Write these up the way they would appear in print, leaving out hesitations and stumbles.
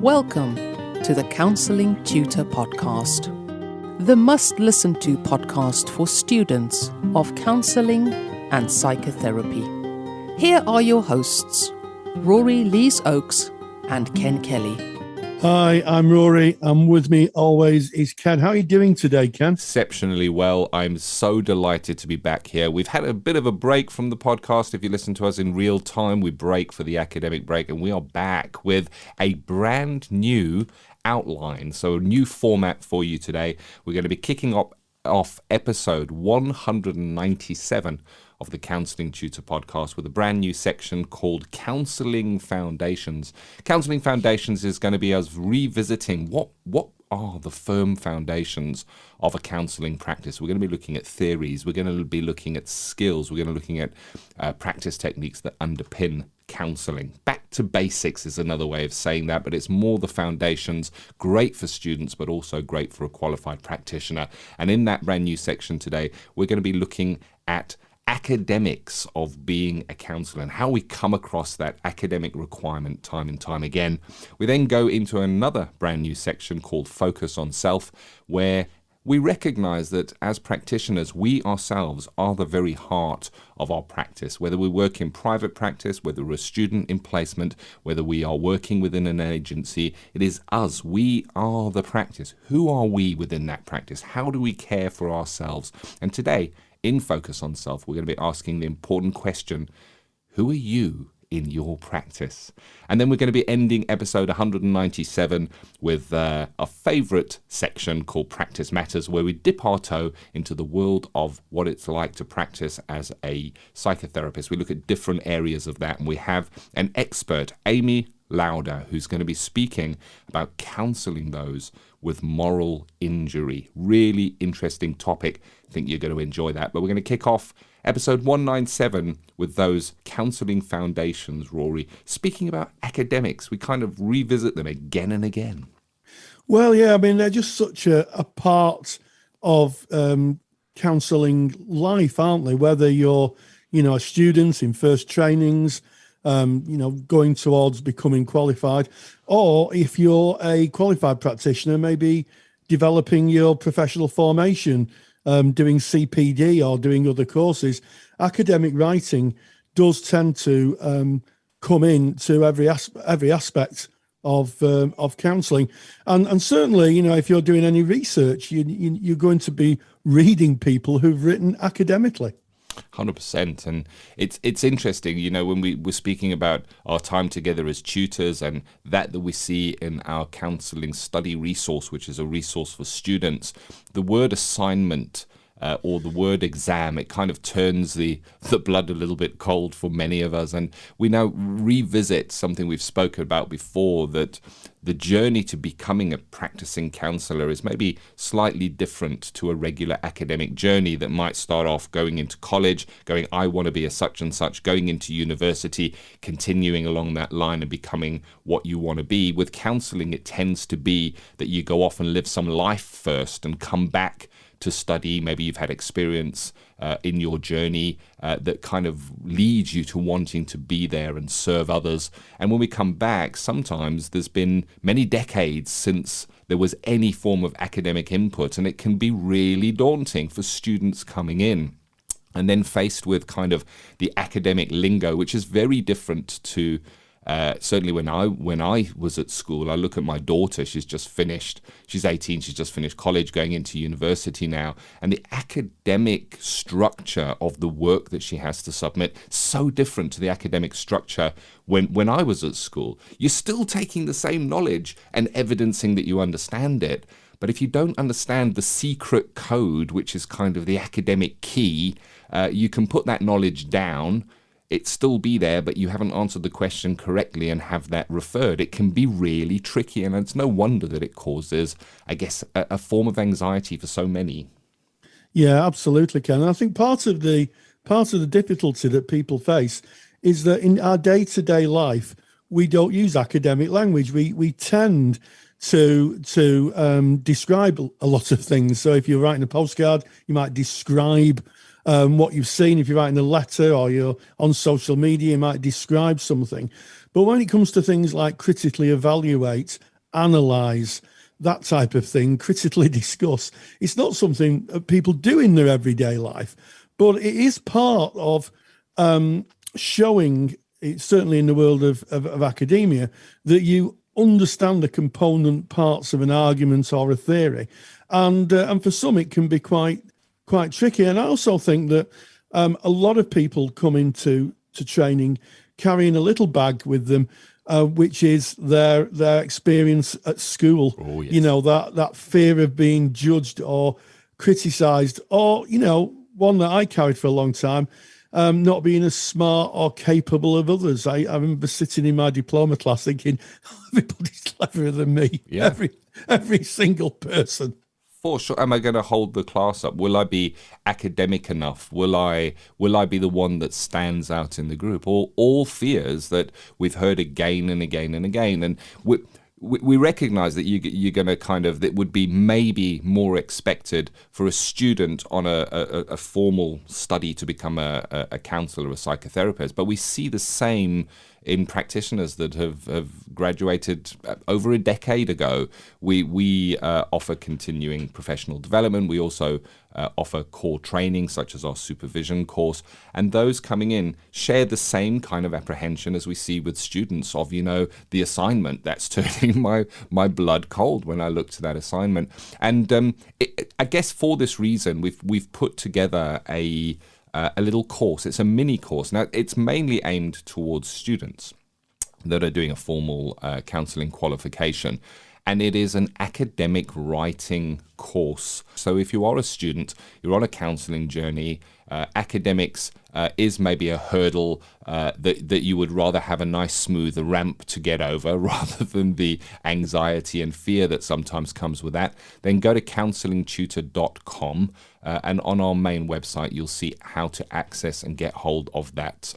Welcome to the Counselling Tutor Podcast, the must-listen-to podcast for students of counselling and psychotherapy. Here are your hosts, Rory Lees-Oakes and Ken Kelly. Hi, I'm Rory, and with me always is Ken. How are you doing today, Ken? Exceptionally well. I'm so delighted to be back here. We've had a bit of a break from the podcast. If you listen to us in real time, we break for the academic break, and we are back with a brand new outline. So a new format for you today. We're going to be kicking off episode 197 of the Counselling Tutor Podcast with a brand new section called Counselling Foundations. Counselling Foundations is going to be us revisiting what are the firm foundations of a counselling practice. We're going to be looking at theories. We're going to be looking at skills. We're going to be looking at practice techniques that underpin counselling. Back to basics is another way of saying that, but it's more the foundations, great for students, but also great for a qualified practitioner. And in that brand new section today, we're going to be looking at academics of being a counsellor and how we come across that academic requirement time and time again. We then go into another brand new section called Focus on Self, where we recognise that as practitioners, we ourselves are the very heart of our practice. Whether we work in private practice, whether we're a student in placement, whether we are working within an agency, it is us. We are the practice. Who are we within that practice? How do we care for ourselves? And today, in Focus on Self, we're going to be asking the important question, who are you in your practice? And then we're going to be ending episode 197 with a favourite section called Practice Matters, where we dip our toe into the world of what it's like to practice as a psychotherapist. We look at different areas of that, and we have an expert, Amy Lauder, who's going to be speaking about counselling those with moral injury. Really interesting topic. I think you're going to enjoy that. But we're going to kick off episode 197 with those counselling foundations, Rory. Speaking about academics, we kind of revisit them again and again. Well, yeah, I mean, they're just such a part of counselling life, aren't they? Whether you're, a student in first trainings, going towards becoming qualified, or if you're a qualified practitioner, maybe developing your professional formation, doing CPD or doing other courses, academic writing does tend to come into every aspect of counselling, and certainly, if you're doing any research, you're going to be reading people who've written academically. 100%. And it's interesting, when we were speaking about our time together as tutors and that we see in our counselling study resource, which is a resource for students, the word assignment or the word exam, it kind of turns the blood a little bit cold for many of us. And we now revisit something we've spoken about before, that the journey to becoming a practicing counsellor is maybe slightly different to a regular academic journey that might start off going into college, going, I want to be a such and such, going into university, continuing along that line and becoming what you want to be. With counselling, it tends to be that you go off and live some life first and come back to study. Maybe you've had experience in your journey that kind of leads you to wanting to be there and serve others. And when we come back, sometimes there's been many decades since there was any form of academic input, and it can be really daunting for students coming in. And then faced with kind of the academic lingo, which is very different to certainly when I was at school. I look at my daughter, she's 18, she's just finished college, going into university now, and the academic structure of the work that she has to submit, so different to the academic structure when I was at school. You're still taking the same knowledge and evidencing that you understand it, but if you don't understand the secret code, which is kind of the academic key, you can put that knowledge down, it still be there, but you haven't answered the question correctly and have that referred. It can be really tricky, and it's no wonder that it causes, I guess, a form of anxiety for so many. Yeah, absolutely, Ken. And I think part of the difficulty that people face is that in our day-to-day life, we don't use academic language. We tend to describe a lot of things. So if you're writing a postcard, you might describe what you've seen. If you're writing a letter or you're on social media, you might describe something. But when it comes to things like critically evaluate analyse that type of thing, critically discuss. It's not something people do in their everyday life, but it is part of showing, certainly in the world of academia, that you understand the component parts of an argument or a theory. And for some, it can be quite tricky. And I also think that a lot of people come into training carrying a little bag with them, which is their experience at school. Oh, yes. You know, that fear of being judged or criticised, or, you know, one that I carried for a long time, not being as smart or capable of others. I remember sitting in my diploma class thinking, everybody's cleverer than me. Yeah. Every single person. For sure. Am I going to hold the class up? Will I be academic enough? Will I be the one that stands out in the group? All fears that we've heard again and again and again. And we recognize that you're going to kind of, that would be maybe more expected for a student on a formal study to become a counselor or a psychotherapist. But we see the same in practitioners that have graduated over a decade ago. We offer continuing professional development. We also offer core training, such as our supervision course. And those coming in share the same kind of apprehension as we see with students of, you know, the assignment. That's turning my blood cold when I look to that assignment. And I guess for this reason, we've put together a little course. It's a mini course. Now, it's mainly aimed towards students that are doing a formal counselling qualification. And it is an academic writing course. So if you are a student, you're on a counselling journey, academics is maybe a hurdle that you would rather have a nice smooth ramp to get over rather than the anxiety and fear that sometimes comes with that, then go to counsellingtutor.com and on our main website you'll see how to access and get hold of that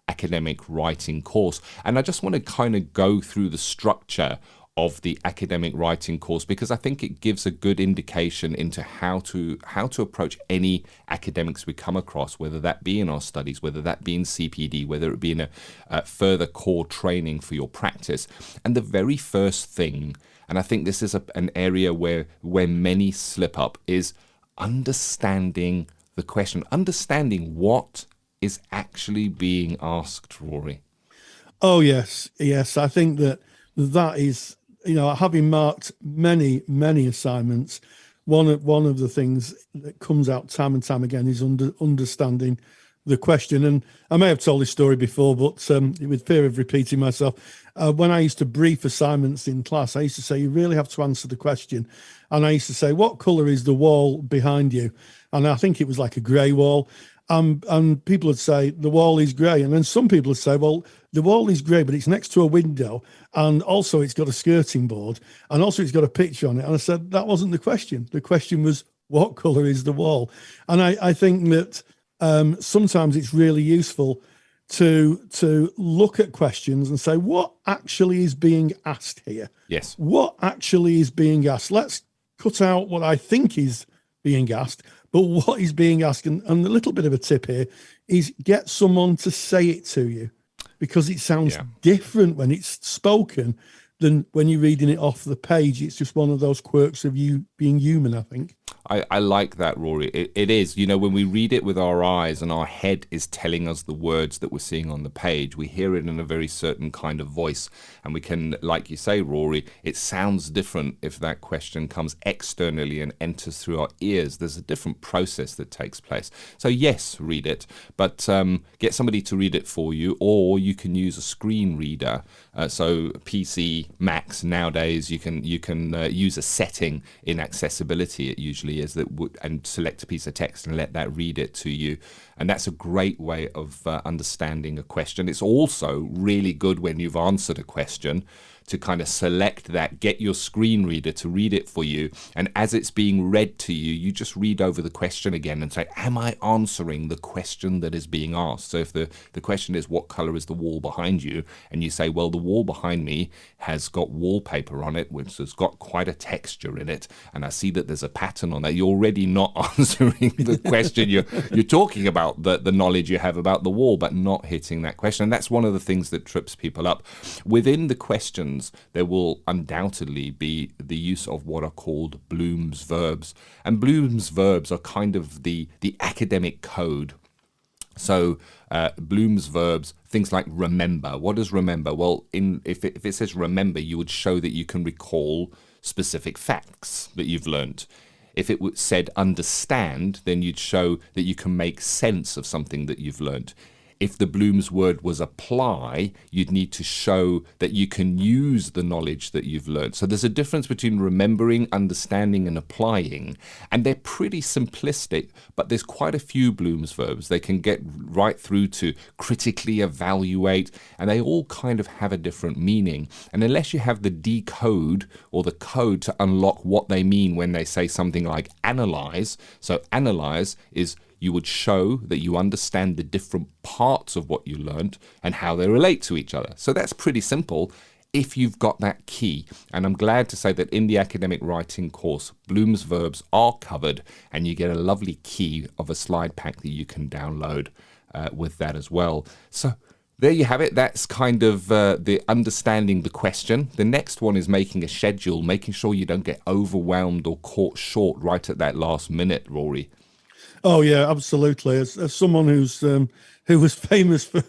academic writing course. And I just want to kind of go through the structure of the academic writing course, because I think it gives a good indication into how to approach any academics we come across, whether that be in our studies, whether that be in CPD, whether it be in a further core training for your practice. And the very first thing, and I think this is an area where many slip up, is understanding the question, understanding what is actually being asked, Rory. Oh, yes. I think that is, you know, having marked many assignments, one of the things that comes out time and time again is understanding the question. And I may have told this story before, but with fear of repeating myself, when I used to brief assignments in class, I used to say, you really have to answer the question. And I used to say, what colour is the wall behind you? And I think it was like a grey wall. And people would say, the wall is grey. And then some people would say, well, the wall is grey, but it's next to a window. And also it's got a skirting board. And also it's got a picture on it. And I said, that wasn't the question. The question was, what colour is the wall? And I think that sometimes it's really useful to look at questions and say, what actually is being asked here? Yes. What actually is being asked? Let's cut out what I think is being asked, but what is being asked. And a little bit of a tip here is get someone to say it to you, because it sounds different when it's spoken than when you're reading it off the page. It's just one of those quirks of you being human, I think. I like that, Rory. It is, you know, when we read it with our eyes and our head is telling us the words that we're seeing on the page, we hear it in a very certain kind of voice. And we can, like you say, Rory, it sounds different if that question comes externally and enters through our ears. There's a different process that takes place. So yes, read it, but get somebody to read it for you, or you can use a screen reader. So PC, Macs nowadays, you can use a setting in accessibility. It usually is that, and select a piece of text and let that read it to you. And that's a great way of understanding a question. It's also really good when you've answered a question to kind of select that, get your screen reader to read it for you. And as it's being read to you, you just read over the question again and say, am I answering the question that is being asked? So if the question is, what color is the wall behind you? And you say, well, the wall behind me has got wallpaper on it, which has got quite a texture in it. And I see that there's a pattern on that. You're already not answering the question. You're talking about the knowledge you have about the wall, but not hitting that question. And that's one of the things that trips people up. Within the questions, sections, there will undoubtedly be the use of what are called Bloom's verbs. And Bloom's verbs are kind of the academic code. So Bloom's verbs, things like remember. What is remember? Well, if it says remember, you would show that you can recall specific facts that you've learnt. If it said understand, then you'd show that you can make sense of something that you've learnt. If the Bloom's word was apply, you'd need to show that you can use the knowledge that you've learned. So there's a difference between remembering, understanding, and applying. And they're pretty simplistic, but there's quite a few Bloom's verbs. They can get right through to critically evaluate, and they all kind of have a different meaning. And unless you have the decode or the code to unlock what they mean when they say something like analyze, so analyze is you would show that you understand the different parts of what you learned and how they relate to each other. So that's pretty simple if you've got that key. And I'm glad to say that in the academic writing course, Bloom's verbs are covered, and you get a lovely key of a slide pack that you can download with that as well. So there you have it. That's kind of the understanding the question. The next one is making a schedule, making sure you don't get overwhelmed or caught short right at that last minute, Rory. Oh yeah, absolutely. As someone who was famous for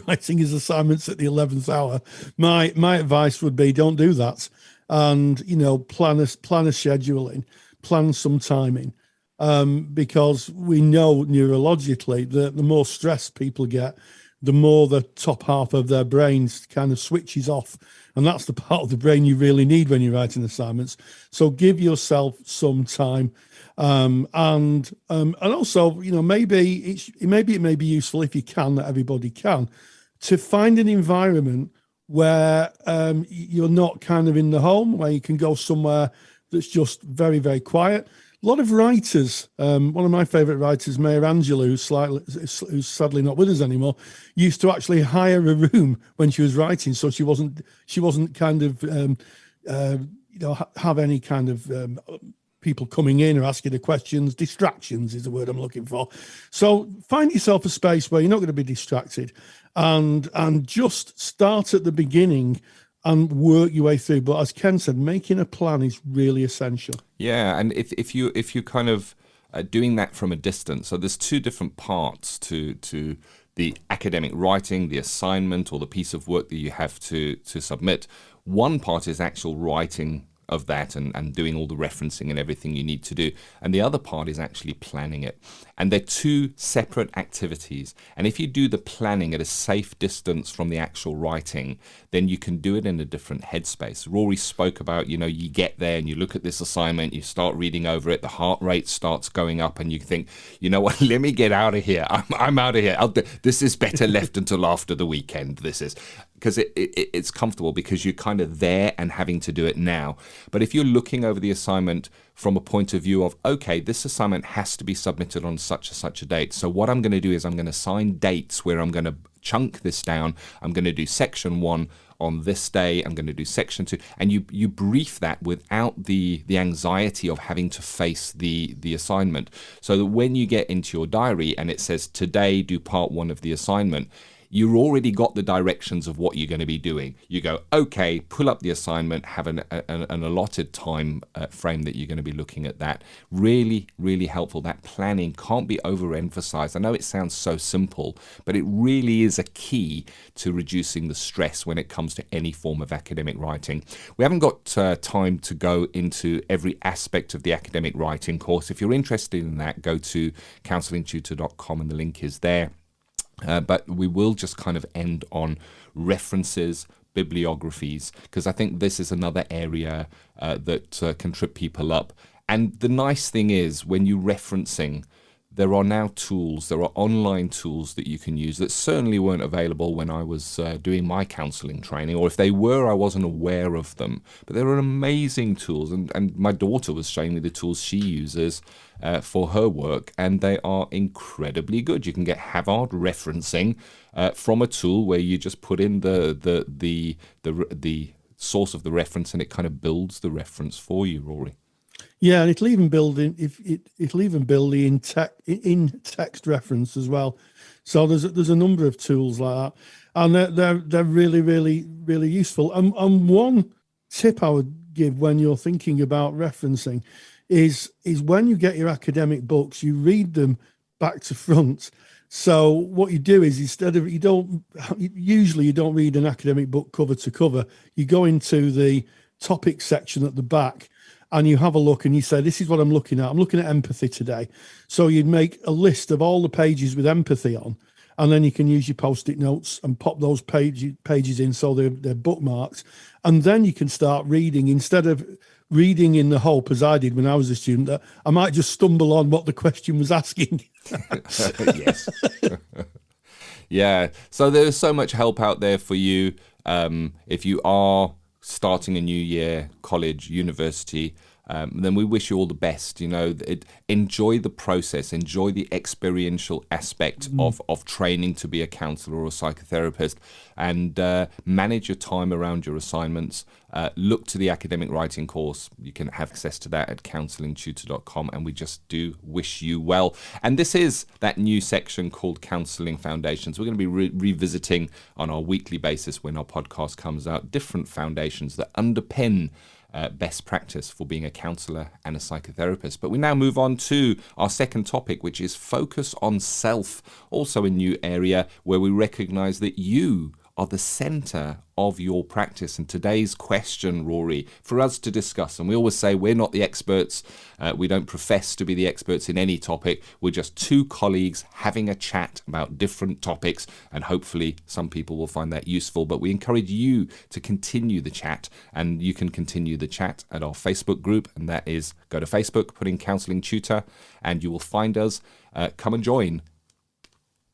writing his assignments at the 11th hour, my advice would be don't do that, and plan a scheduling, plan some timing, because we know neurologically that the more stress people get, the more the top half of their brains kind of switches off, and that's the part of the brain you really need when you're writing assignments. So give yourself some time. And also, maybe it may be useful, if you can, that everybody can, to find an environment where you're not kind of in the home, where you can go somewhere that's just very, very quiet. A lot of writers, one of my favorite writers, Maya Angelou, who's sadly not with us anymore, used to actually hire a room when she was writing, so she wasn't kind of have any kind of people coming in or asking her questions. Distractions is the word I'm looking for. So find yourself a space where you're not going to be distracted, and just start at the beginning and work your way through. But as Ken said, making a plan is really essential. Yeah, and if you kind of doing that from a distance, so there's two different parts to the academic writing, the assignment or the piece of work that you have to submit. One part is actual writing of that and doing all the referencing and everything you need to do. And the other part is actually planning it. And they're two separate activities. And if you do the planning at a safe distance from the actual writing, then you can do it in a different headspace. Rory spoke about, you get there and you look at this assignment, you start reading over it, the heart rate starts going up, and you think, you know what, let me get out of here. I'm out of here. This is better left until after the weekend. This is because it's comfortable because you're kind of there and having to do it now. But if you're looking over the assignment from a point of view of, okay, this assignment has to be submitted on such and such a date. So what I'm going to do is I'm going to assign dates where I'm going to chunk this down. I'm going to do section 1 on this day. I'm going to do section 2. And you brief that without the anxiety of having to face the assignment. So that when you get into your diary and it says today do part 1 of the assignment, you've already got the directions of what you're going to be doing. You go, okay, pull up the assignment, have an allotted time frame that you're going to be looking at that. Really, really helpful. That planning can't be overemphasized. I know it sounds so simple, but it really is a key to reducing the stress when it comes to any form of academic writing. We haven't got time to go into every aspect of the academic writing course. If you're interested in that, go to counsellingtutor.com and the link is there. But we will just kind of end on references, bibliographies, because I think this is another area that can trip people up. And the nice thing is, when you're referencing, there are now tools, there are online tools that you can use that certainly weren't available when I was doing my counselling training, or if they were, I wasn't aware of them. But there are amazing tools, and my daughter was showing me the tools she uses for her work, and they are incredibly good. You can get Havard referencing from a tool where you just put in the source of the reference, and it kind of builds the reference for you, Rory. Yeah, and it'll even build the in text reference as well. So there's a number of tools like that. and they're really, really, really useful. And one tip I would give when you're thinking about referencing is when you get your academic books, you read them back to front. So what you do is, instead of, you don't read an academic book cover to cover. You go into the topic section at the back and you have a look and you say, this is what I'm looking at. I'm looking at empathy today. So you'd make a list of all the pages with empathy on, and then you can use your Post-it notes and pop those pages in so they're bookmarked. And then you can start reading, instead of reading in the hope, as I did when I was a student, that I might just stumble on what the question was asking. Yes. Yeah. So there's so much help out there for you. If you are starting a new year, college, university, then we wish you all the best. Enjoy the process, enjoy the experiential aspect of training to be a counsellor or a psychotherapist, and manage your time around your assignments. Look to the academic writing course. You can have access to that at counsellingtutor.com, and we just do wish you well. And this is that new section called Counselling Foundations. We're going to be revisiting on our weekly basis, when our podcast comes out, different foundations that underpin best practice for being a counsellor and a psychotherapist. But we now move on to our second topic, which is focus on self, also a new area where we recognise that you are the centre of your practice. And today's question, Rory, for us to discuss, and we always say we're not the experts, we don't profess to be the experts in any topic, we're just two colleagues having a chat about different topics, and hopefully some people will find that useful. But we encourage you to continue the chat, and you can continue the chat at our Facebook group, and that is, go to Facebook, put in Counselling Tutor, and you will find us. Come and join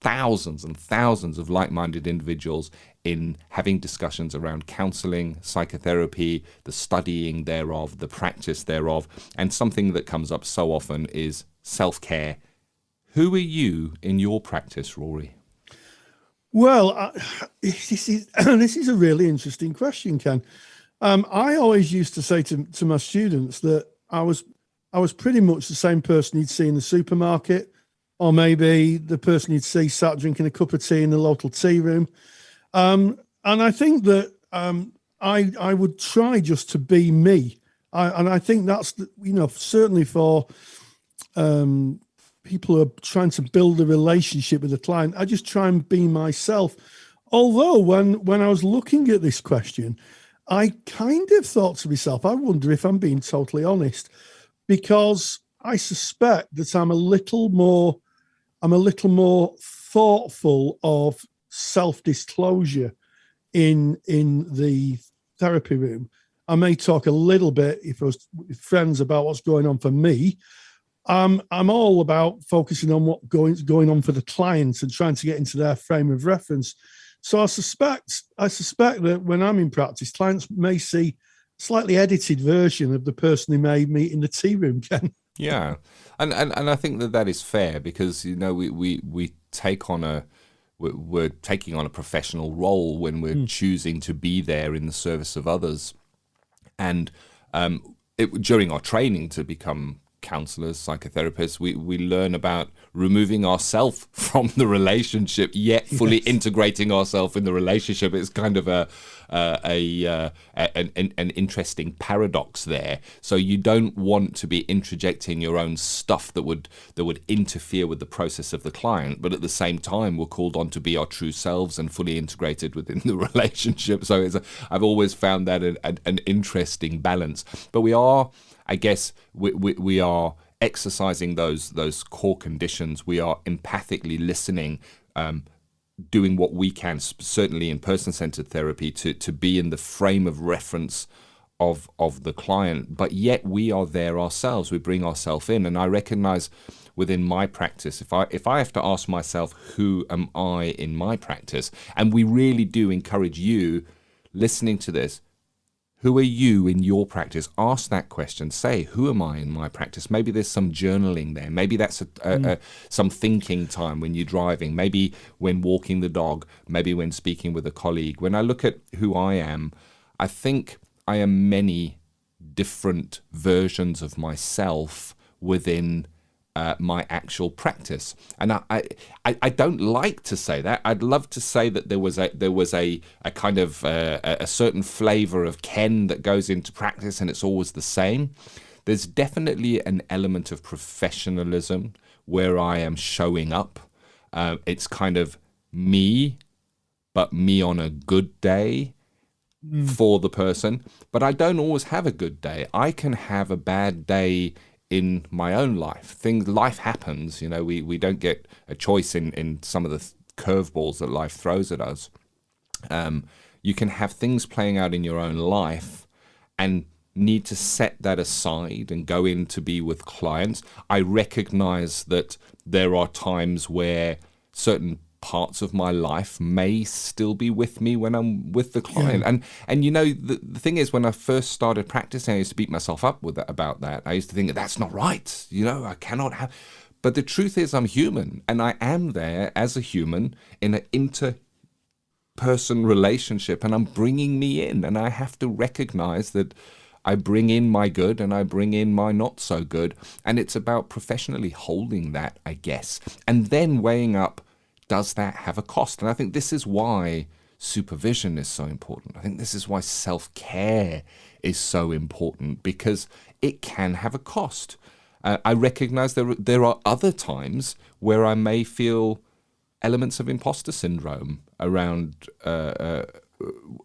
thousands and thousands of like-minded individuals in having discussions around counselling, psychotherapy, the studying thereof, the practice thereof. And something that comes up so often is self-care. Who are you in your practice, Rory? Well, this is a really interesting question, Ken. I always used to say to my students that I was pretty much the same person you'd see in the supermarket, or maybe the person you'd see sat drinking a cup of tea in the local tea room. And I think that I would try just to be me. And I think that's, certainly for people who are trying to build a relationship with a client, I just try and be myself. Although when I was looking at this question, I kind of thought to myself, I wonder if I'm being totally honest, because I suspect that I'm a little more thoughtful of self-disclosure in the therapy room. I may talk a little bit, if I was with friends, about what's going on for me. I'm all about focusing on what's going on for the clients and trying to get into their frame of reference. So I suspect that when I'm in practice, clients may see a slightly edited version of the person they may meet in the tea room, Ken. Yeah, and I think that is fair, because we take on we're taking on a professional role when we're choosing to be there in the service of others, and during our training to become counsellors, psychotherapists, we learn about removing ourselves from the relationship, yet fully integrating ourselves in the relationship. It's kind of an interesting paradox there. So you don't want to be interjecting your own stuff that would interfere with the process of the client, but at the same time we're called on to be our true selves and fully integrated within the relationship. So I've always found that an interesting balance. But we are, I guess, we are exercising those core conditions. We are empathically listening, doing what we can, certainly in person-centered therapy, to be in the frame of reference of the client, but yet we are there ourselves. We bring ourselves in, and I recognize within my practice, if I have to ask myself, who am I in my practice? And we really do encourage you listening to this. Who are you in your practice? Ask that question. Say, who am I in my practice? Maybe there's some journaling there. Maybe that's some thinking time when you're driving. Maybe when walking the dog. Maybe when speaking with a colleague. When I look at who I am, I think I am many different versions of myself within my actual practice. And I don't like to say that. I'd love to say that there was a kind of a certain flavor of Ken that goes into practice and it's always the same. There's definitely an element of professionalism where I am showing up. It's kind of me, but me on a good day for the person. But I don't always have a good day. I can have a bad day in my own life. Life happens, we don't get a choice in some of the curveballs that life throws at us. You can have things playing out in your own life and need to set that aside and go in to be with clients. I recognize that there are times where certain parts of my life may still be with me when I'm with the client. Yeah. And the thing is, when I first started practicing, I used to beat myself up about that. I used to think that's not right. I cannot have. But the truth is, I'm human, and I am there as a human in an inter-person relationship, and I'm bringing me in, and I have to recognize that I bring in my good and I bring in my not so good. And it's about professionally holding that, I guess, and then weighing up, does that have a cost? And I think this is why supervision is so important. I think this is why self-care is so important, because it can have a cost. I recognize there are other times where I may feel elements of imposter syndrome around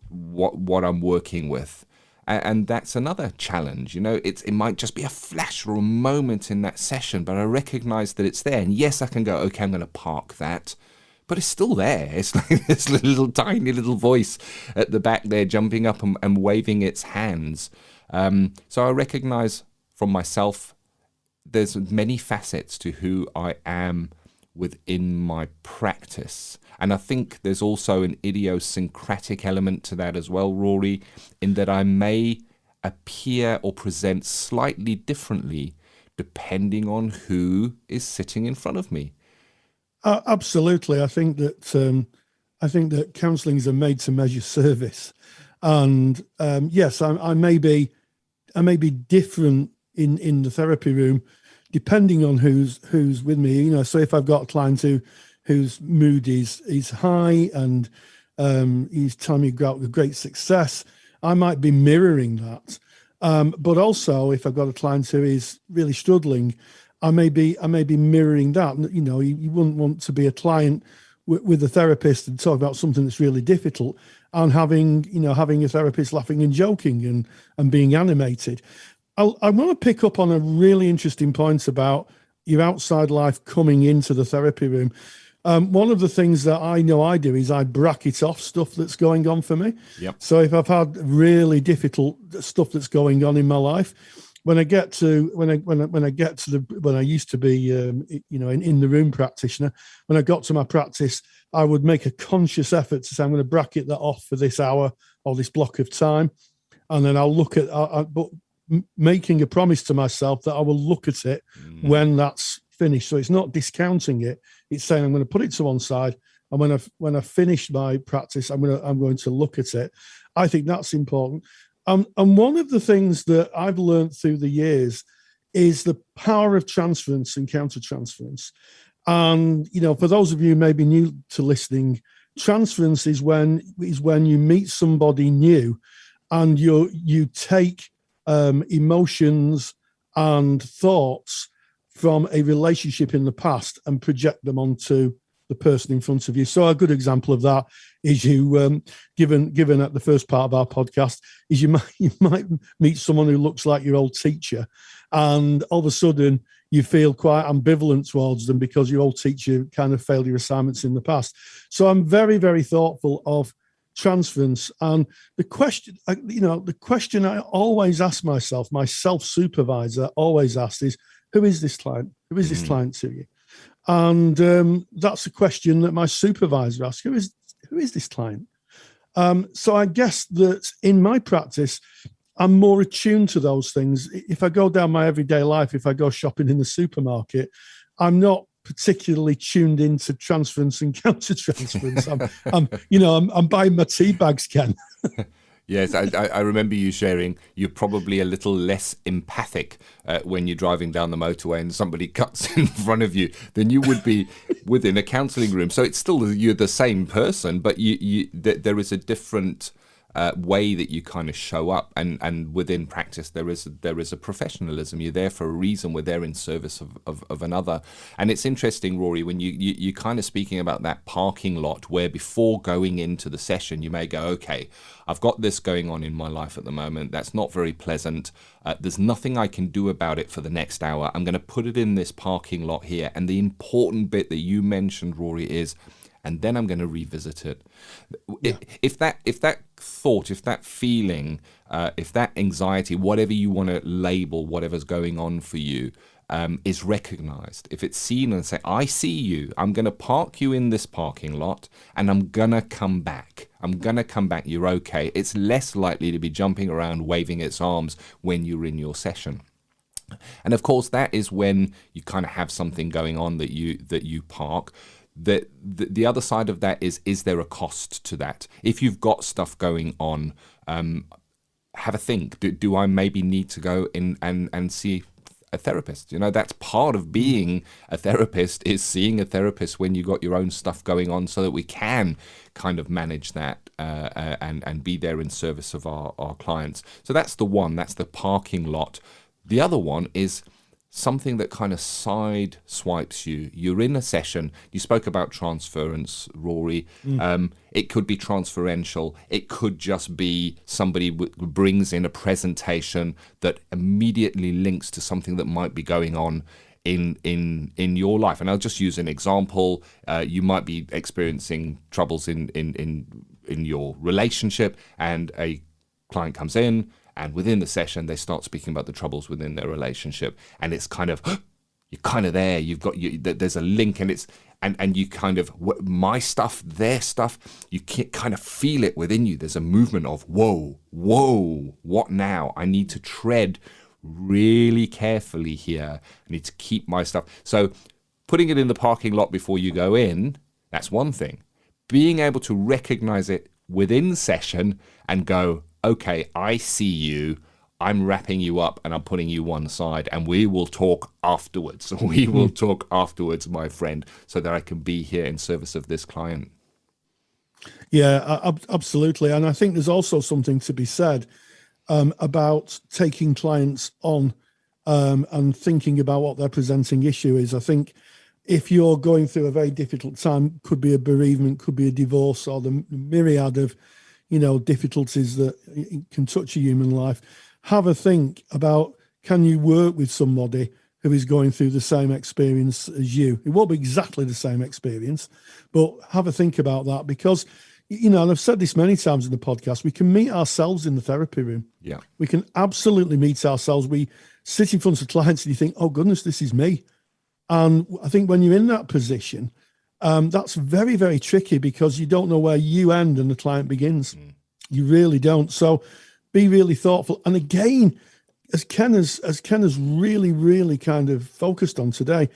what I'm working with. And that's another challenge. It might just be a flash or a moment in that session, but I recognize that it's there. And yes, I can go, okay, I'm going to park that. But it's still there. It's like this little tiny little voice at the back there jumping up and waving its hands. So I recognize from myself, there's many facets to who I am within my practice. And I think there's also an idiosyncratic element to that as well, Rory, in that I may appear or present slightly differently depending on who is sitting in front of me. Absolutely. I think that counselling is a made-to-measure service, and yes, I may be different in the therapy room, depending on who's with me. So if I've got a client whose mood is high and he's telling me about great success, I might be mirroring that. But also, if I've got a client who is really struggling, I may be mirroring that. You wouldn't want to be a client with a therapist and talk about something that's really difficult, and having a therapist laughing and joking and being animated. I want to pick up on a really interesting point about your outside life coming into the therapy room. One of the things that I know I do is I bracket off stuff that's going on for me. Yep. So if I've had really difficult stuff that's going on in my life, when I used to be in the room practitioner, when I got to my practice, I would make a conscious effort to say, I'm going to bracket that off for this hour or this block of time, and then I'll look at but making a promise to myself that I will look at it when that's finished. So it's not discounting it; it's saying I'm going to put it to one side, and when I finish my practice, I'm going to look at it. I think that's important. And one of the things that I've learned through the years is the power of transference and countertransference. And, for those of you maybe new to listening, transference is when you meet somebody new and you take emotions and thoughts from a relationship in the past and project them onto the person in front of you. So a good example of that is you, given at the first part of our podcast, is you might meet someone who looks like your old teacher, and all of a sudden you feel quite ambivalent towards them because your old teacher kind of failed your assignments in the past. So I'm very, very thoughtful of transference. And the question I always ask myself, my self-supervisor always asks is, who is this client? Who is this client to you? And that's a question that my supervisor asks, who is this client? So I guess that in my practice, I'm more attuned to those things. If I go down my everyday life, if I go shopping in the supermarket, I'm not particularly tuned into transference and countertransference. I'm buying my tea bags, Ken. Yes, I remember you sharing you're probably a little less empathic when you're driving down the motorway and somebody cuts in front of you than you would be within a counselling room. So it's still you're the same person, but there is a different way that you kind of show up, and within practice there is a professionalism. You're there for a reason. We're there in service of another. And it's interesting, Rory, when you kind of speaking about that parking lot where before going into the session you may go, okay, I've got this going on in my life at the moment that's not very pleasant. There's nothing I can do about it for the next hour. I'm going to put it in this parking lot here. And the important bit that you mentioned, Rory, is, and then I'm going to revisit it. Yeah. If that thought, if that feeling, if that anxiety, whatever you want to label, whatever's going on for you, is recognized, if it's seen and say, I see you, I'm going to park you in this parking lot and I'm going to come back. You're okay. It's less likely to be jumping around, waving its arms when you're in your session. And of course, that is when you kind of have something going on that you park. The other side of that is there a cost to that? If you've got stuff going on, have a think. Do I maybe need to go in and see a therapist? That's part of being a therapist, is seeing a therapist when you got your own stuff going on, so that we can kind of manage that and be there in service of our clients. So that's the one, that's the parking lot. The other one is something that kind of side swipes you. You're in a session. You spoke about transference, Rory. It could be transferential. It could just be somebody brings in a presentation that immediately links to something that might be going on in your life. And I'll just use an example. You might be experiencing troubles in your relationship, and a client comes in, and within the session, they start speaking about the troubles within their relationship, and it's kind of, you're kind of there. There's a link, and and you kind of, my stuff, their stuff. You can kind of feel it within you. There's a movement of whoa, what now? I need to tread really carefully here. I need to keep my stuff. So, putting it in the parking lot before you go in, that's one thing. Being able to recognize it within session and go, okay, I see you, I'm wrapping you up and I'm putting you one side, and we will talk afterwards. We will talk afterwards, my friend, so that I can be here in service of this client. Yeah, absolutely. And I think there's also something to be said about taking clients on and thinking about what their presenting issue is. I think if you're going through a very difficult time, could be a bereavement, could be a divorce, or the myriad of difficulties that can touch a human life, have a think about, can you work with somebody who is going through the same experience as you? It won't be exactly the same experience, but have a think about that, because, and I've said this many times in the podcast, we can meet ourselves in the therapy room. Yeah. We can absolutely meet ourselves. We sit in front of clients and you think, oh goodness, this is me. And I think when you're in that position, that's very, very tricky, because you don't know where you end and the client begins. You really don't. So be really thoughtful. And again, as Ken has really, really kind of focused on today,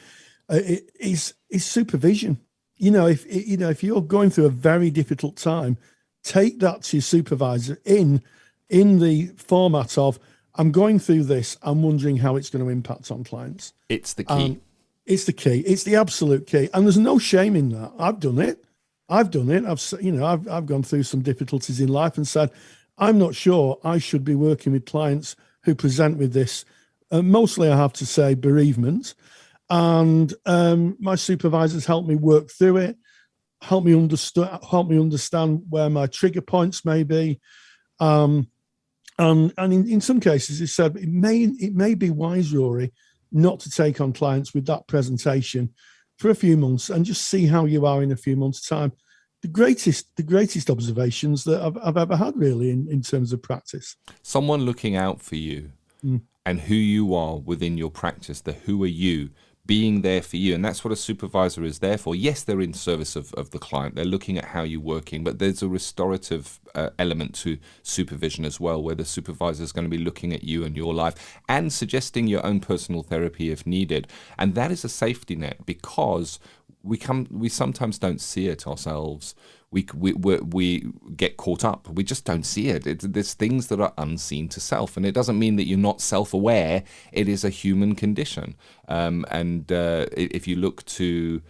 is supervision. If you're going through a very difficult time, take that to your supervisor in the format of, I'm going through this, I'm wondering how it's going to impact on clients. It's the key. It's the key. It's the absolute key. And there's no shame in that. I've done it. I've gone through some difficulties in life and said, I'm not sure I should be working with clients who present with this. Mostly, I have to say, bereavement. And my supervisors helped me work through it, help me understand where my trigger points may be. And in some cases, it said it may be wise, Rory, not to take on clients with that presentation for a few months and just see how you are in a few months' time. The greatest observations that I've ever had, really, in terms of practice. Someone looking out for you and who you are within your practice, the who are you, being there for you. And that's what a supervisor is there for. Yes, they're in service of the client. They're looking at how you're working, but there's a restorative element to supervision as well, where the supervisor is going to be looking at you and your life and suggesting your own personal therapy if needed. And that is a safety net, because we sometimes don't see it ourselves. We get caught up. We just don't see it. There's things that are unseen to self, and it doesn't mean that you're not self-aware. It is a human condition. If you look to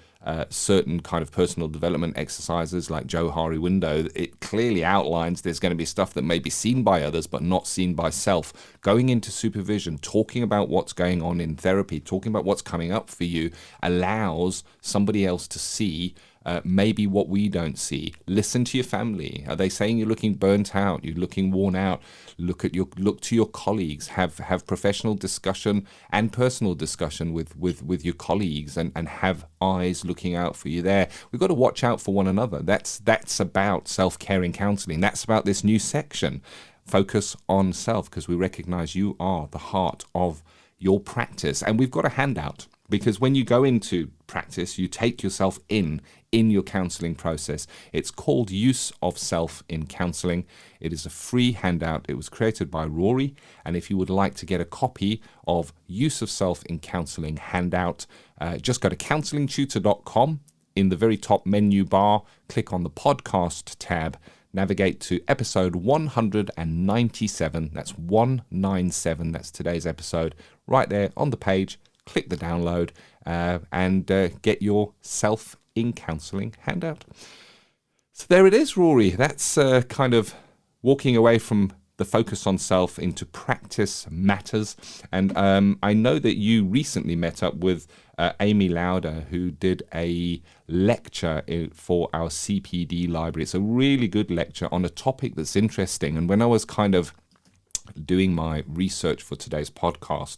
certain kind of personal development exercises like Johari Window, it clearly outlines there's going to be stuff that may be seen by others but not seen by self. Going into supervision, talking about what's going on in therapy, talking about what's coming up for you allows somebody else to see maybe what we don't see. Listen to your family. Are they saying you're looking burnt out? You're looking worn out? Look to your colleagues. Have professional discussion and personal discussion with your colleagues, and have eyes looking out for you there. We've got to watch out for one another. That's about self-caring counselling. That's about this new section. Focus on self, because we recognize you are the heart of your practice. And we've got a handout, because when you go into practice, you take yourself in your counselling process. It's called Use of Self in Counselling. It is a free handout. It was created by Rory. And if you would like to get a copy of Use of Self in Counselling handout, just go to counsellingtutor.com. In the very top menu bar, click on the podcast tab, navigate to episode 197. That's 197. That's today's episode. Right there on the page, click the download and get your Self in Counselling handout. So there it is, Rory. That's kind of walking away from the focus on self into practice matters. And I know that you recently met up with Amy Lauder, who did a lecture for our CPD library. It's a really good lecture on a topic that's interesting. And when I was kind of doing my research for today's podcast,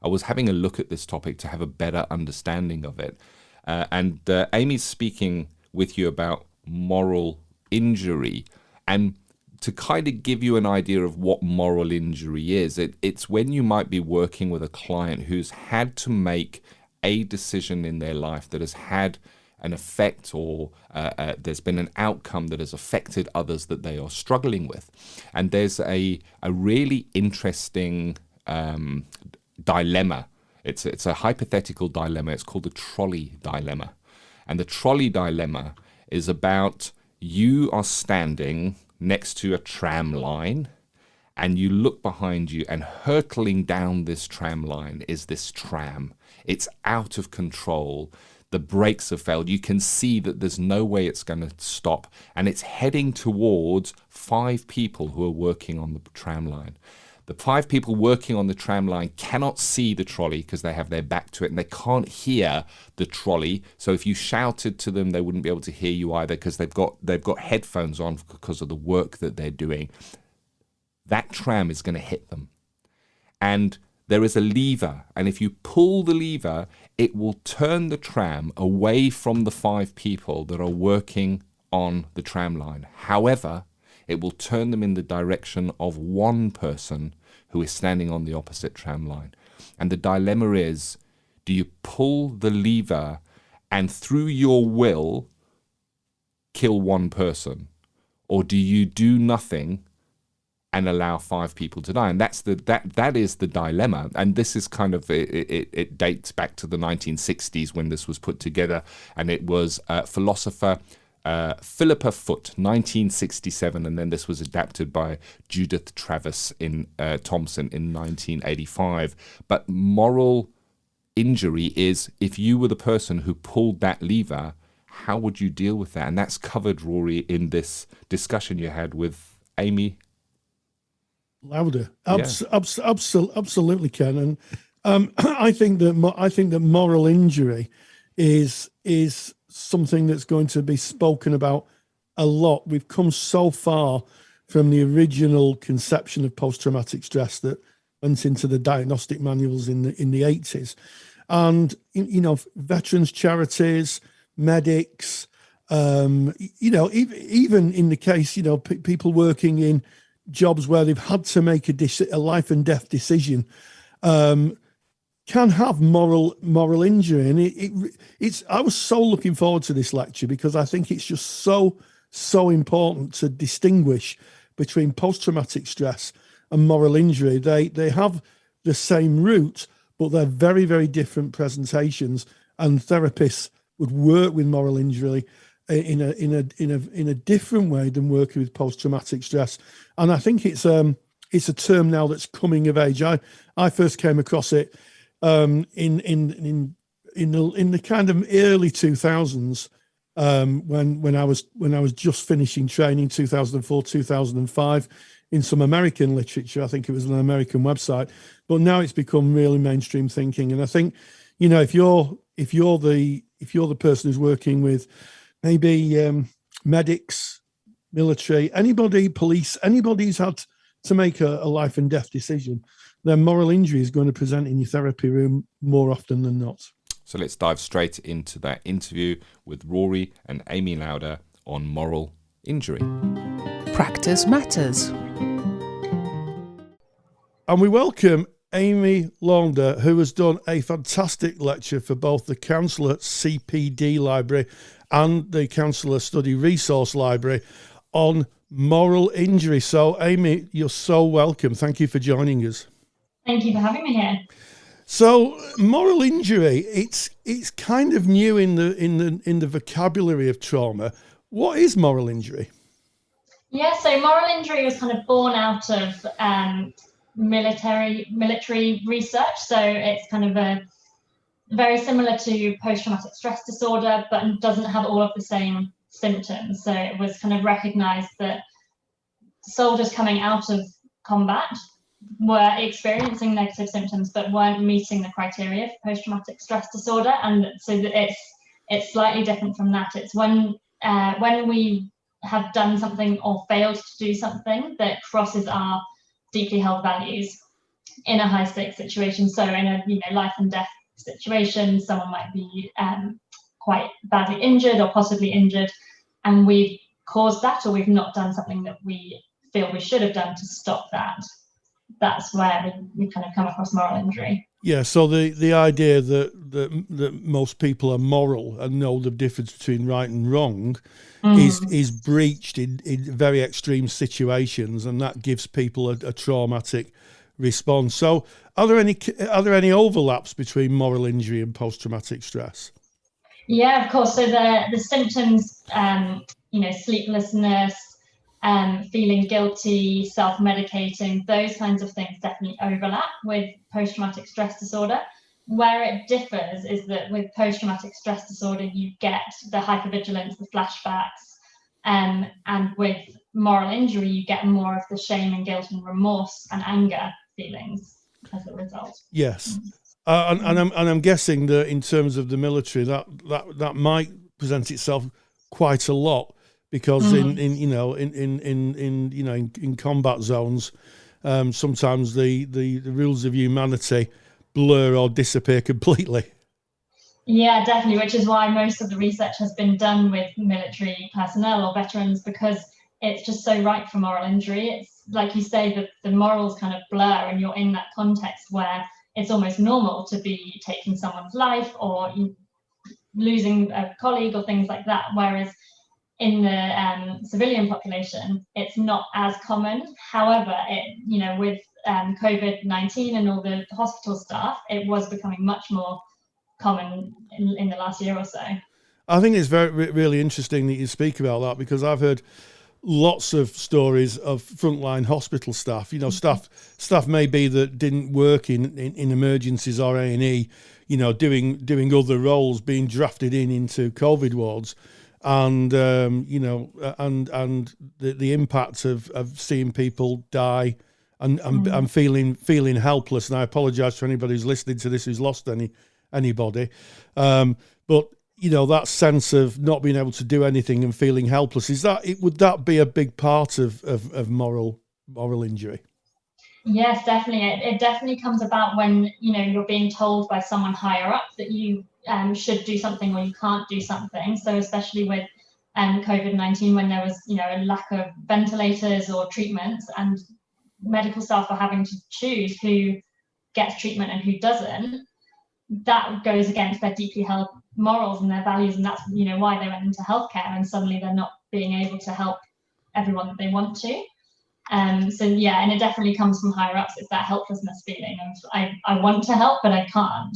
I was having a look at this topic to have a better understanding of it. Amy's speaking with you about moral injury. And to kind of give you an idea of what moral injury is, it's when you might be working with a client who's had to make a decision in their life that has had an effect, or there's been an outcome that has affected others that they are struggling with. And there's a really interesting dilemma. It's a hypothetical dilemma. It's called the trolley dilemma. And the trolley dilemma is about you are standing next to a tram line, and you look behind you, and hurtling down this tram line is this tram. It's out of control. The brakes have failed. You can see that there's no way it's going to stop, and it's heading towards 5 people who are working on the tram line. The 5 people working on the tram line cannot see the trolley because they have their back to it, and they can't hear the trolley. So if you shouted to them, they wouldn't be able to hear you either, because they've got headphones on because of the work that they're doing. That tram is going to hit them. And there is a lever, and if you pull the lever, it will turn the tram away from the 5 people that are working on the tram line. However, it will turn them in the direction of one person who is standing on the opposite tram line. And the dilemma is, do you pull the lever and through your will kill one person? Or do you do nothing and allow 5 people to die? And that is the dilemma. And this is kind of, it dates back to the 1960s when this was put together. And it was philosopher Philippa Foot, 1967, and then this was adapted by Judith Travis Thompson in 1985. But moral injury is, if you were the person who pulled that lever, how would you deal with that? And that's covered, Rory, in this discussion you had with Amy Lauder. Absolutely, Ken. And I think that moral injury is something that's going to be spoken about a lot. We've come so far from the original conception of post-traumatic stress that went into the diagnostic manuals in the 80s. And, veterans charities, medics, even in the case, people working in jobs where they've had to make a life and death decision, can have moral injury. And I was so looking forward to this lecture, because I think it's just so important to distinguish between post-traumatic stress and moral injury. They have the same root, but they're very, very different presentations, and therapists would work with moral injury in a different way than working with post-traumatic stress. And I think it's a term now that's coming of age. I first came across it in the kind of early 2000s, when I was just finishing training, 2004, 2005, in some American literature. I think it was an American website, but now it's become really mainstream thinking. And I think, if you're the person who's working with maybe medics, military, anybody, police, anybody who's had to make a life and death decision, then moral injury is going to present in your therapy room more often than not. So let's dive straight into that interview with Rory and Amy Lauder on moral injury. Practice matters. And we welcome Amy Lauder, who has done a fantastic lecture for both the Counsellor CPD Library and the Counsellor Study Resource Library on moral injury. So, Amy, you're so welcome. Thank you for joining us. Thank you for having me here. So, moral injury, it's kind of new in the vocabulary of trauma. What is moral injury? Yeah, so moral injury was kind of born out of military research. So it's kind of very similar to post-traumatic stress disorder, but doesn't have all of the same symptoms. So it was kind of recognized that soldiers coming out of combat were experiencing negative symptoms but weren't meeting the criteria for post-traumatic stress disorder. And so that it's slightly different from that. It's when we have done something or failed to do something that crosses our deeply held values in a high stakes situation. So in a life and death situation, someone might be quite badly injured or possibly injured, and we've caused that, or we've not done something that we feel we should have done to stop that. That's where we kind of come across moral injury. Yeah, so the idea that most people are moral and know the difference between right and wrong is breached in very extreme situations, and that gives people a traumatic response. So, are there any overlaps between moral injury and post-traumatic stress? Yeah, of course. So the symptoms, sleeplessness, feeling guilty, self-medicating, those kinds of things definitely overlap with post-traumatic stress disorder. Where it differs is that with post-traumatic stress disorder, you get the hypervigilance, the flashbacks, and with moral injury, you get more of the shame and guilt and remorse and anger feelings as a result. Yes, and I'm guessing that in terms of the military, that might present itself quite a lot. Because in combat zones, sometimes the rules of humanity blur or disappear completely. Yeah, definitely, which is why most of the research has been done with military personnel or veterans, because it's just so ripe for moral injury. It's like you say, that the morals kind of blur, and you're in that context where it's almost normal to be taking someone's life or losing a colleague or things like that, whereas in the civilian population, it's not as common. However, with COVID-19 and all the hospital staff, it was becoming much more common in the last year or so. I think it's really interesting that you speak about that, because I've heard lots of stories of frontline hospital staff. Staff maybe that didn't work in emergencies or A&E, doing other roles, being drafted into COVID wards. And and the impact of seeing people die and feeling helpless. And I apologise to anybody who's listening to this who's lost anybody, but that sense of not being able to do anything and feeling helpless, would that be a big part of moral injury? Yes, definitely. It definitely comes about when you're being told by someone higher up that you should do something or you can't do something. So especially with COVID-19, when there was a lack of ventilators or treatments, and medical staff are having to choose who gets treatment and who doesn't, that goes against their deeply held morals and their values, and that's why they went into healthcare, and suddenly they're not being able to help everyone that they want to. And it definitely comes from higher ups. It's that helplessness feeling of I want to help but I can't.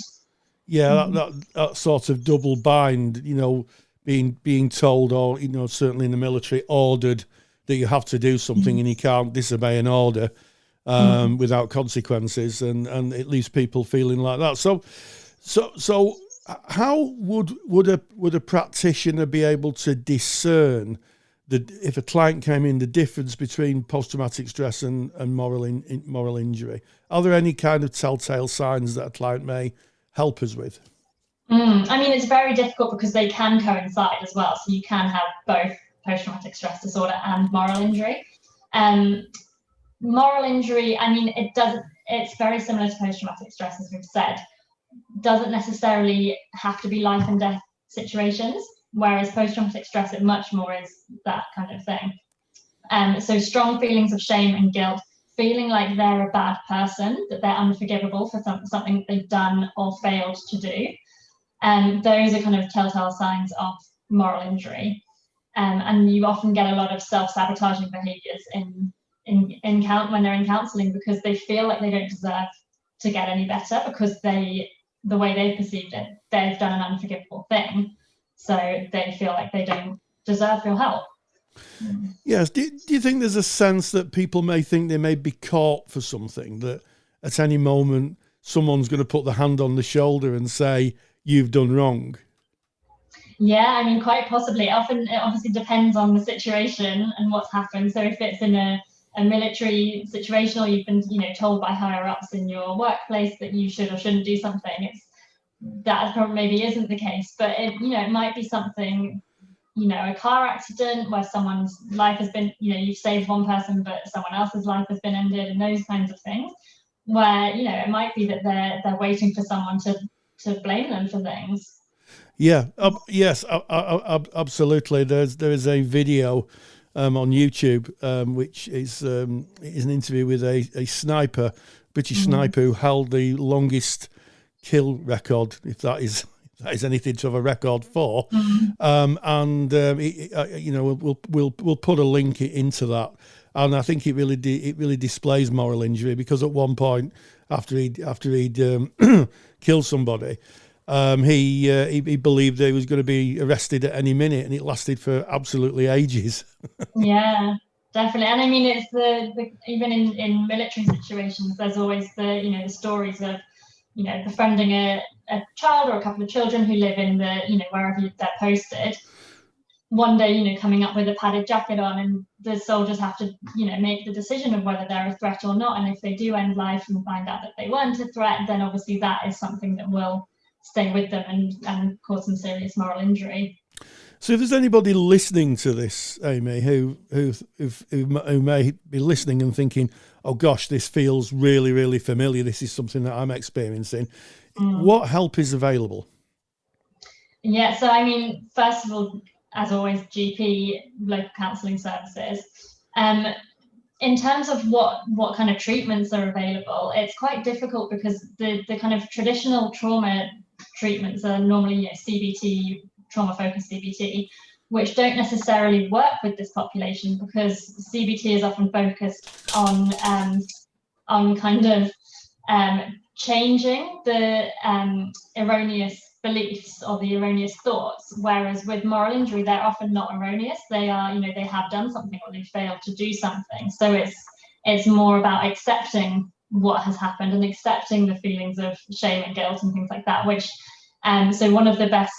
Yeah, that sort of double bind, being told, or certainly in the military, ordered that you have to do something and you can't disobey an order without consequences, and it leaves people feeling like that. So how would a practitioner be able to discern if a client came in, the difference between post-traumatic stress and moral injury? Are there any kind of telltale signs that a client may help us with? I mean, it's very difficult because they can coincide as well. So you can have both post-traumatic stress disorder and moral injury. Moral injury, I mean, it's very similar to post-traumatic stress, as we've said. Doesn't necessarily have to be life and death situations, whereas post-traumatic stress, it much more is that kind of thing. So strong feelings of shame and guilt, feeling like they're a bad person, that they're unforgivable for something that they've done or failed to do. Those are kind of telltale signs of moral injury. And you often get a lot of self-sabotaging behaviors when they're in counselling, because they feel like they don't deserve to get any better, because the way they perceived it, they've done an unforgivable thing. So they feel like they don't deserve your help. Yes. Do you think there's a sense that people may think they may be caught for something, that at any moment someone's going to put the hand on the shoulder and say, you've done wrong? Yeah, I mean, quite possibly. It obviously depends on the situation and what's happened. So if it's in a military situation, or you've been, told by higher ups in your workplace that you should or shouldn't do something, that probably maybe isn't the case. But it might be something, a car accident where someone's life has been, you've saved one person, but someone else's life has been ended, and those kinds of things, where it might be that they're waiting for someone to blame them for things. Yeah. Yes. Absolutely. There is a video on YouTube, which is an interview with a sniper, British sniper, who held the longest kill record, if that is anything to have a record for. We'll put a link into that, and I think it really displays moral injury, because at one point after he'd killed somebody, he believed that he was going to be arrested at any minute, and it lasted for absolutely ages. Yeah, definitely. And I mean, it's even in military situations, there's always the stories of befriending a child or a couple of children who live in wherever they're posted. One day, coming up with a padded jacket on, and the soldiers have to, make the decision of whether they're a threat or not. And if they do end life and find out that they weren't a threat, then obviously that is something that will stay with them and cause some serious moral injury. So if there's anybody listening to this, Amy, who may be listening and thinking, oh gosh, this feels really, really familiar, this is something that I'm experiencing, what help is available? Yeah, so I mean, first of all, as always, GP, local counselling services. In terms of what kind of treatments are available, it's quite difficult, because the kind of traditional trauma treatments are normally CBT, trauma-focused CBT, which don't necessarily work with this population, because CBT is often focused on kind of changing the erroneous beliefs or the erroneous thoughts, whereas with moral injury, they're often not erroneous. They are, they have done something or they failed to do something. So it's more about accepting what has happened and accepting the feelings of shame and guilt and things like that, which so one of the best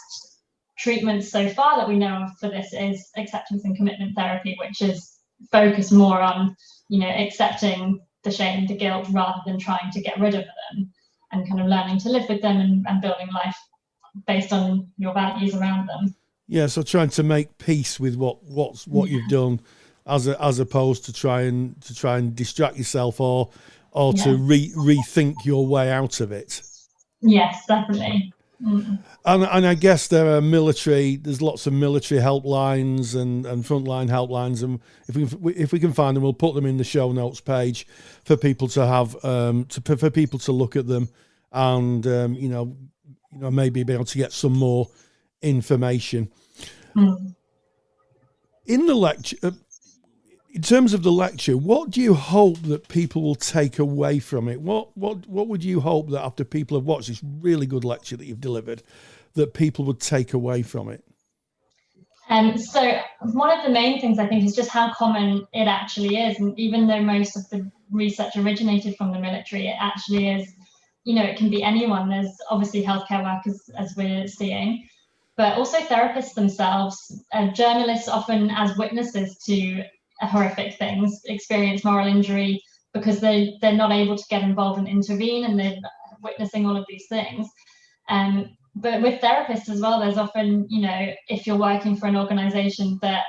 treatments so far that we know of for this is acceptance and commitment therapy, which is focused more on accepting the shame, the guilt, rather than trying to get rid of them, and kind of learning to live with them and building life based on your values around them. Yeah, so trying to make peace with what you've done, as opposed to try and distract yourself or to rethink your way out of it. Yes, definitely. And I guess there's lots of military helplines and frontline helplines, and if we can find them, we'll put them in the show notes page for people to have for people to look at them, and maybe be able to get some more information. In the lecture, in terms of the lecture, what do you hope that people will take away from it? What would you hope that after people have watched this really good lecture that you've delivered, that people would take away from it? So one of the main things I think is just how common it actually is. And even though most of the research originated from the military, it actually is, it can be anyone. There's obviously healthcare workers, as we're seeing, but also therapists themselves, journalists often as witnesses to horrific things, experience moral injury because they're not able to get involved and intervene, and they're witnessing all of these things. But with therapists as well, there's often, if you're working for an organization that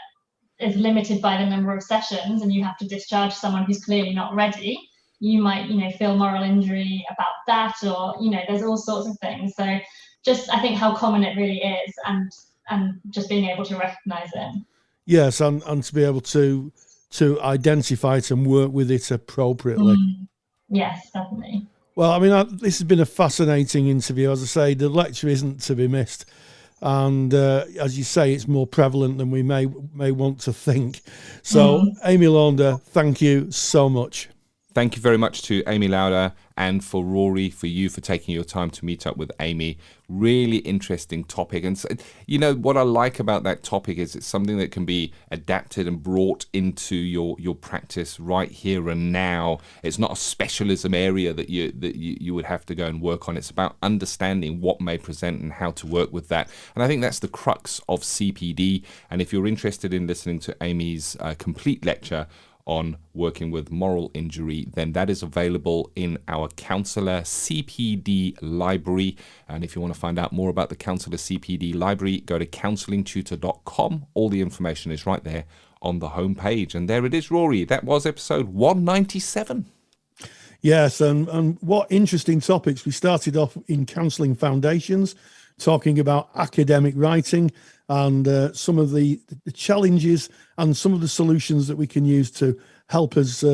is limited by the number of sessions and you have to discharge someone who's clearly not ready, you might, feel moral injury about that, or, there's all sorts of things. So just, I think how common it really is, and just being able to recognize it. Yes, and to be able to identify it and work with it appropriately. Yes, definitely. Well, I mean, this has been a fascinating interview. As I say, the lecture isn't to be missed. And as you say, it's more prevalent than we may want to think. So, Amy Launder, thank you so much. Thank you very much to Amy Lauder, and for Rory, for taking your time to meet up with Amy. Really interesting topic. And so, what I like about that topic is it's something that can be adapted and brought into your practice right here and now. It's not a specialism area that you would have to go and work on. It's about understanding what may present and how to work with that. And I think that's the crux of CPD. And if you're interested in listening to Amy's complete lecture on working with moral injury, then that is available in our Counsellor CPD library. And if you want to find out more about the Counsellor CPD library, go to counsellingtutor.com. All the information is right there on the homepage. And there it is, Rory. That was episode 197. Yes, and what interesting topics. We started off in counselling foundations, talking about academic writing and some of the challenges and some of the solutions that we can use to help us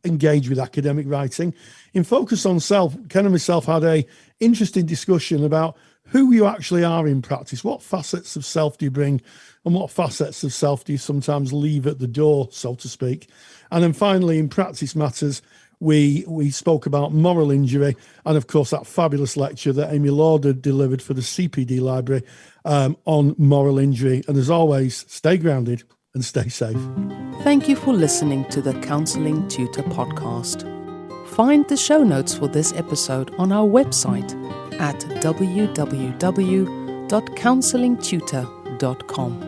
engage with academic writing. In Focus on Self, Ken and myself had a interesting discussion about who you actually are in practice. What facets of self do you bring, and what facets of self do you sometimes leave at the door, so to speak? And then finally, in Practice Matters, we spoke about moral injury, and of course that fabulous lecture that Amy Lauder delivered for the CPD library on moral injury. And as always, stay grounded and stay safe. Thank you for listening to the Counselling Tutor Podcast. Find the show notes for this episode on our website at www.counsellingtutor.com.